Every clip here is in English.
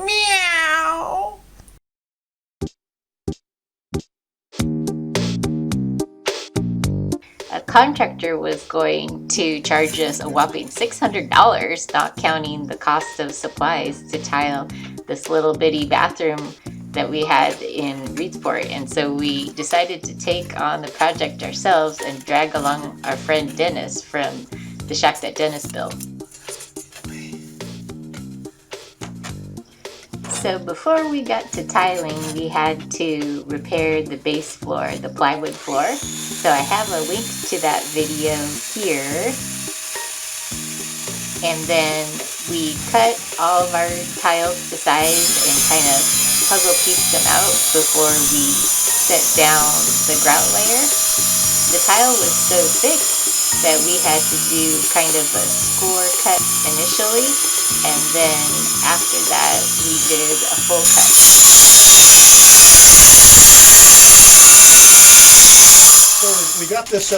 Meow. A contractor was going to charge us a whopping $600, not counting the cost of supplies, to tile this little bitty bathroom that we had in Reedsport. And so we decided to take on the project ourselves and drag along our friend Dennis from the shack that Dennis built. So before we got to tiling, we had to repair the base floor, the plywood floor. So I have a link to that video here. And then we cut all of our tiles to size and kind of puzzle pieced them out before we set down the grout layer. The tile was so thick that we had to do kind of a score cut initially, and then after that we did a full cut. So we got this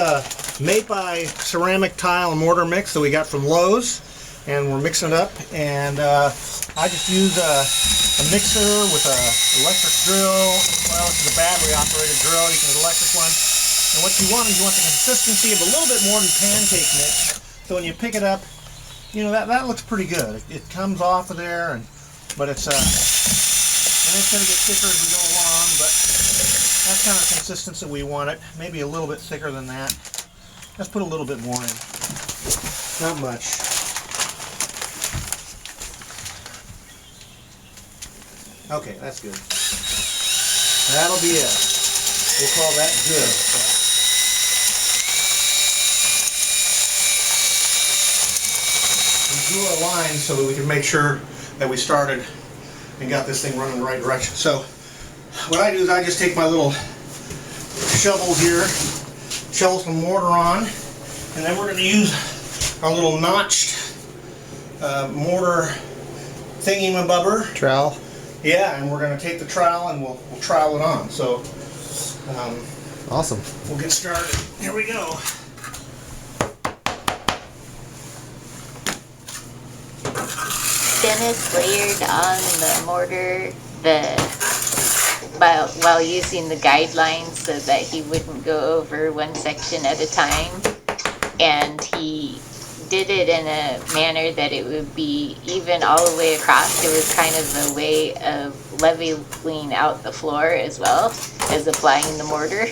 made by ceramic tile and mortar mix that we got from Lowe's, and we're mixing it up, and I just use a mixer with an electric drill. Well, this is a battery operated drill. You can get an electric one. And what you want is you want the consistency of a little bit more than pancake mix. So when you pick it up, you know, that looks pretty good. It comes off of there, but it's and it's going to get thicker as we go along. But that's kind of the consistency we want it. Maybe a little bit thicker than that. Let's put a little bit more in. Not much. Okay, that's good. That'll be it. We'll call that good. We drew our line so that we can make sure that we started and got this thing running in the right direction. So what I do is I just take my little shovel here, shovel some mortar on, and then we're going to use our little notched mortar thingy-mabubber. Trowel. Yeah, and we're going to take the trowel and we'll trowel it on. So Awesome. we'll get started. Here we go. Dennis layered on the mortar while using the guidelines so that he wouldn't go over one section at a time, and he did it in a manner that it would be even all the way across. It was kind of a way of leveling out the floor as well as applying the mortar.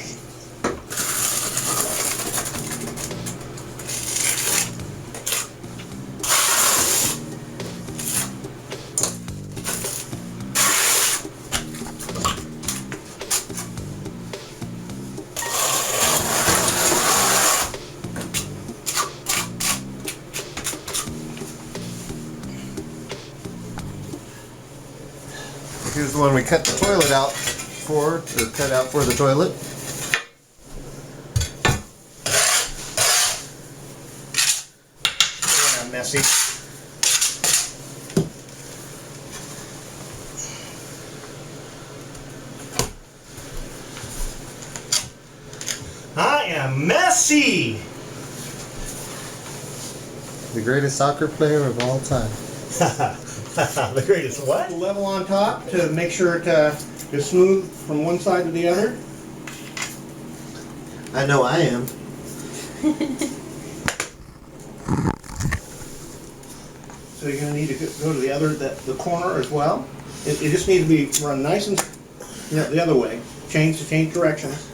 Here's the one we cut the toilet out for, or cut out for the toilet. Yeah, messy. I am messy! The greatest soccer player of all time. The greatest what? Level on top to make sure it is smooth from one side to the other. I know I am. So you're going to need to go to the corner as well. It just needs to be run nice and the other way. Change directions.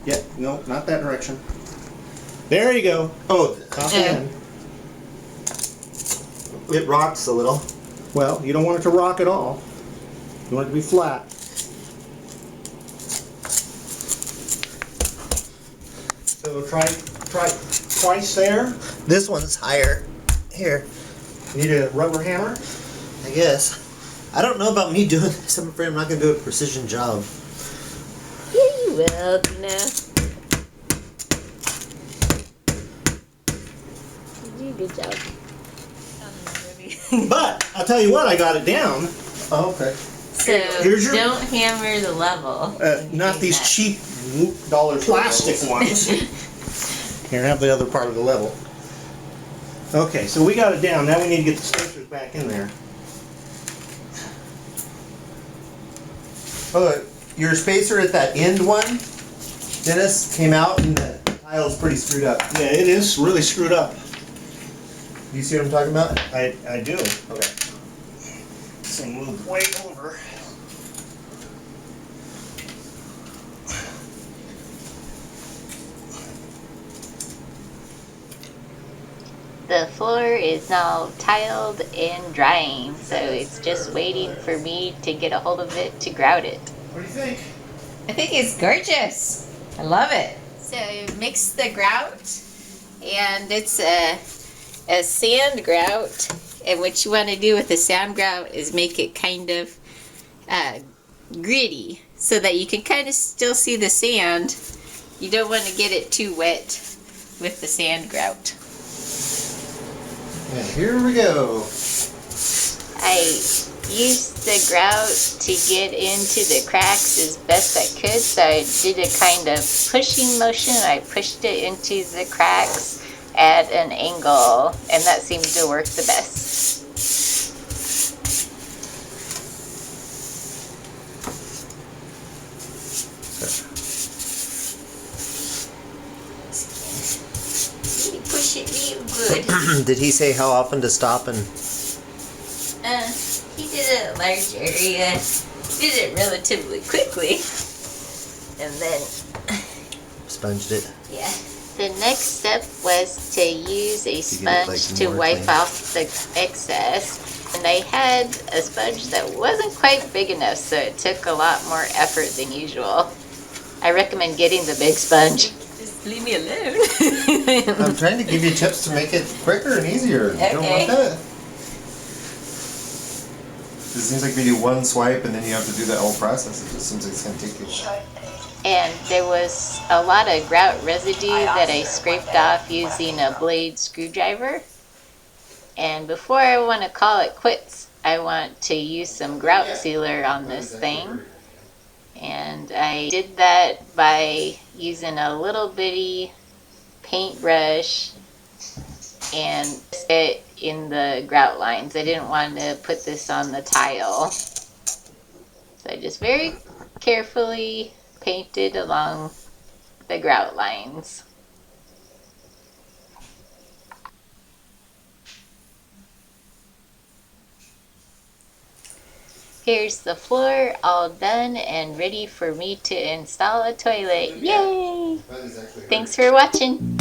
Yep, no, not that direction. There you go. Oh, Top end. it rocks a little. Well, you don't want it to rock at all. You want it to be flat. So try twice there. This one's higher. Here, Need a rubber hammer. I guess. I don't know about me doing this. I'm afraid I'm not going to do a precision job. Yeah, you will, you know. You do a good job. But I'll tell you what, I got it down. Oh, okay. So Here's your- don't hammer the level. Not these cheap dollar plastic ones. Here, have the other part of the level. Okay, so we got it down. Now we need to get the spacers back in there. Oh, your spacer at that end one, Dennis, came out and the tile's pretty screwed up. Yeah, it is really screwed up. Do you see what I'm talking about? I do. Okay. This thing moved way over. The floor is now tiled and drying, so it's just waiting for me to get a hold of it to grout it. What do you think? I think it's gorgeous. I love it. So mix the grout, and it's a sand grout. And what you want to do with the sand grout is make it kind of gritty, so that you can kind of still see the sand. You don't want to get it too wet with the sand grout. And here we go. I used the grout to get into the cracks as best I could, so I did a kind of pushing motion. I pushed it into the cracks at an angle, and that seemed to work the best. Push it real good. Did he say how often to stop and... He did a large area, did it relatively quickly, and then sponged it? yeah. The next step was to use a sponge to wipe off the excess, and I had a sponge that wasn't quite big enough, so it took a lot more effort than usual. I recommend getting the big sponge. Just leave me alone. I'm trying to give you tips to make it quicker and easier. Okay. You don't want that. It seems like we do one swipe and then you have to do that whole process. It just seems like it's going to take you. And there was a lot of grout residue that I scraped off using a blade screwdriver. And before I want to call it quits, I want to use some Grout Sealer on this thing. And I did that by using a little bitty paintbrush and it in the grout lines. I didn't want to put this on the tile. So I just very carefully painted along the grout lines. Here's the floor all done and ready for me to install a toilet. Yay! Thanks for watching.